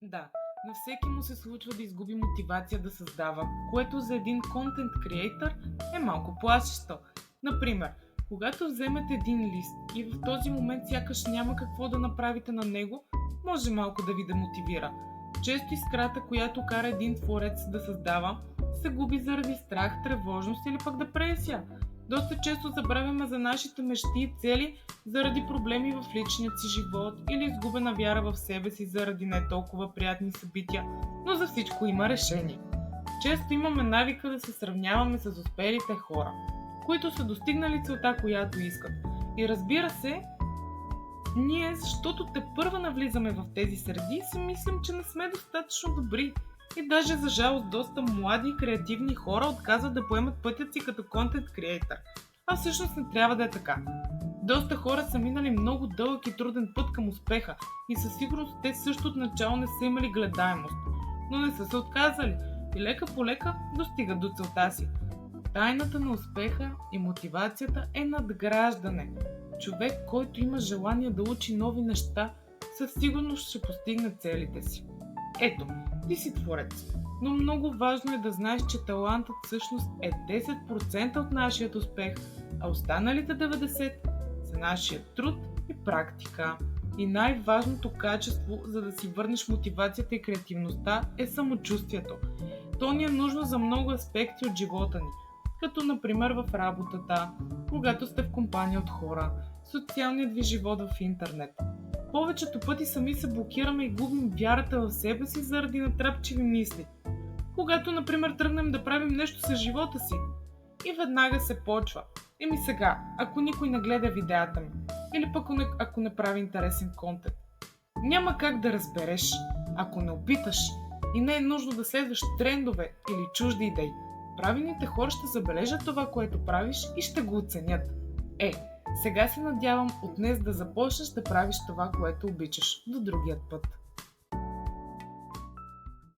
Да, на всеки му се случва да изгуби мотивация да създава, което за един контент креатор е малко плашещо. Например, когато вземете един лист и в този момент сякаш няма какво да направите на него, може малко да ви демотивира. Често искрата, която кара един творец да създава, се губи заради страх, тревожност или пък депресия. Доста често забравяме за нашите мечти и цели заради проблеми в личния си живот или изгубена вяра в себе си заради не толкова приятни събития, но за всичко има решение. Често имаме навика да се сравняваме с успелите хора, които са достигнали целта, която искат. И разбира се, ние, защото те първа навлизаме в тези среди, си мислим, че не сме достатъчно добри. И даже за жалост доста млади и креативни хора отказват да поемат пътят си като контент креатор. А всъщност не трябва да е така. Доста хора са минали много дълъг и труден път към успеха и със сигурност те също от начало не са имали гледаемост, но не са се отказали и лека по лека достигат до целта си. Тайната на успеха и мотивацията е надграждане. Човек, който има желание да учи нови неща, със сигурност ще постигне целите си. Ето, ти си творец, но много важно е да знаеш, че талантът всъщност е 10% от нашия успех, а останалите 90% за нашия труд и практика. И най-важното качество, за да си върнеш мотивацията и креативността, е самочувствието. То ни е нужно за много аспекти от живота ни, като например в работата, когато сте в компания от хора, социалният ви живот в интернет. Повечето пъти сами се блокираме и губим вярата в себе си заради натрапчиви мисли. Когато, например, тръгнем да правим нещо с живота си и веднага се почва. Еми сега, ако никой не гледа видеята ми, или пък ако не прави интересен контент, няма как да разбереш, ако не опиташ и не е нужно да следваш трендове или чужди идеи. Правилните хора ще забележат това, което правиш и ще го оценят. Сега се надявам от днес да започнеш да правиш това, което обичаш. До другият път.